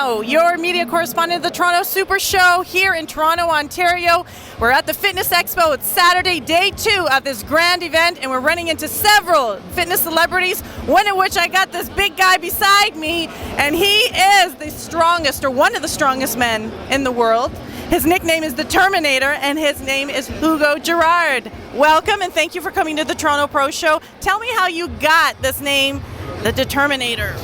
Nino, your media correspondent of the Toronto Supershow here in Toronto, Ontario. We're at the Fitness Expo. It's Saturday, day 2 of this grand event, and we're running into several fitness celebrities, one of which I got this big guy beside me, and he is the strongest, or one of the strongest men in the world. His nickname is the Terminator, and his name is Hugo Girard. Welcome, and thank you for coming to the Toronto Pro Show. Tell me how you got this name, the Determinator.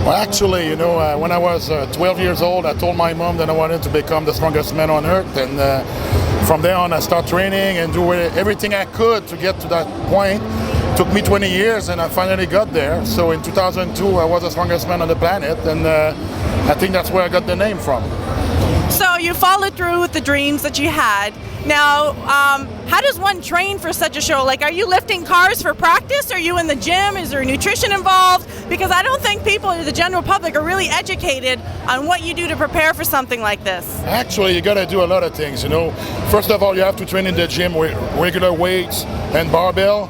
Well, actually, when I was 12 years old, I told my mom that I wanted to become the strongest man on earth, and from there on I started training and do everything I could to get to that point. It took me 20 years, and I finally got there. So in 2002, I was the strongest man on the planet, and I think that's where I got the name from. So you followed through with the dreams that you had. Now, how does one train for such a show? Like, are you lifting cars for practice? Are you in the gym? Is there nutrition involved? Because I don't think people, the general public, are really educated on what you do to prepare for something like this. Actually, you got to do a lot of things, First of all, you have to train in the gym with regular weights and barbell.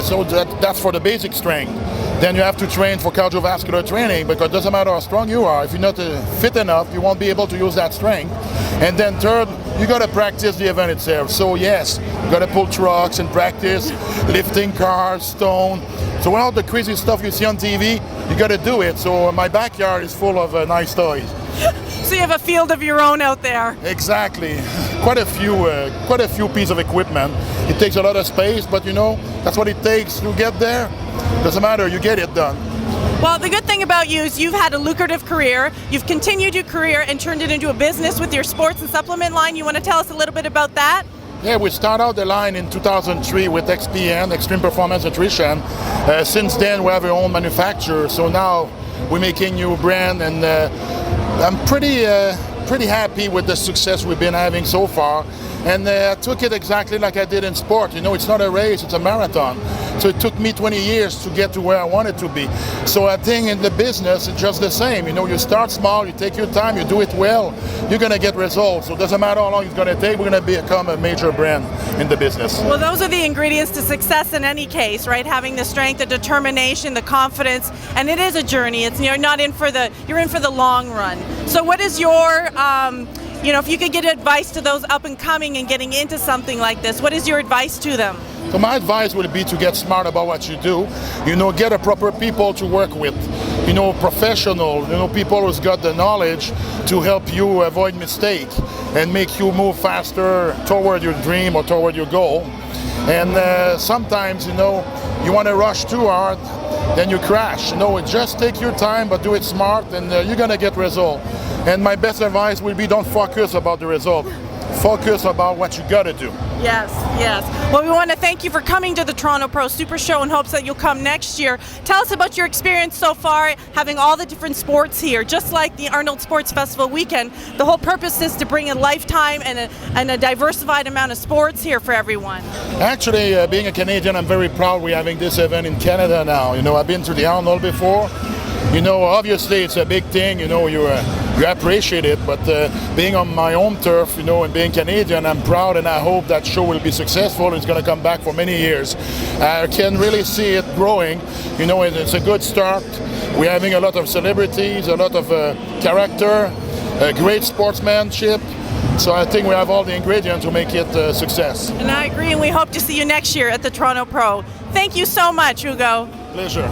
So that's for the basic strength. Then you have to train for cardiovascular training, because it doesn't matter how strong you are. If you're not fit enough, you won't be able to use that strength. And then third, you got to practice the event itself. So yes, you got to pull trucks and practice, lifting cars, stone. So all the crazy stuff you see on TV, you got to do it. So my backyard is full of nice toys. So you have a field of your own out there. Exactly. Quite a few pieces of equipment. It takes a lot of space, but that's what it takes to get there. Doesn't matter, you get it done. Well, the good thing about you is you've had a lucrative career. You've continued your career and turned it into a business with your sports and supplement line. You want to tell us a little bit about that? Yeah, we started out the line in 2003 with XPN, Extreme Performance Nutrition. Since then, we have our own manufacturer. So now we're making new brand, and I'm pretty happy with the success we've been having so far. And I took it exactly like I did in sport. It's not a race, it's a marathon. So it took me 20 years to get to where I wanted to be. So I think in the business, it's just the same. You start small, you take your time, you do it well, you're going to get results. So it doesn't matter how long it's going to take, we're going to become a major brand in the business. Well, those are the ingredients to success in any case, right? Having the strength, the determination, the confidence, and it is a journey. You're in for the long run. So what is your if you could give advice to those up and coming and getting into something like this, what is your advice to them? So my advice would be to get smart about what you do. Get a proper people to work with. Professional, people who's got the knowledge to help you avoid mistake and make you move faster toward your dream or toward your goal. And sometimes, you want to rush too hard, then you crash. Just take your time, but do it smart, and you're going to get result. And my best advice will be, don't focus about the result. Focus about what you got to do. Yes. Well, we want to thank you for coming to the Toronto Pro Super Show in hopes that you'll come next year. Tell us about your experience so far, having all the different sports here. Just like the Arnold Sports Festival weekend, the whole purpose is to bring a lifetime and a diversified amount of sports here for everyone. Actually, being a Canadian, I'm very proud we're having this event in Canada now. I've been to the Arnold before. Obviously it's a big thing, you appreciate it, but being on my home turf, and being Canadian, I'm proud, and I hope that show will be successful. It's going to come back for many years. I can really see it growing. It's a good start. We're having a lot of celebrities, a lot of character, great sportsmanship. So I think we have all the ingredients to make it a success. And I agree, and we hope to see you next year at the Toronto Pro. Thank you so much, Hugo. Pleasure.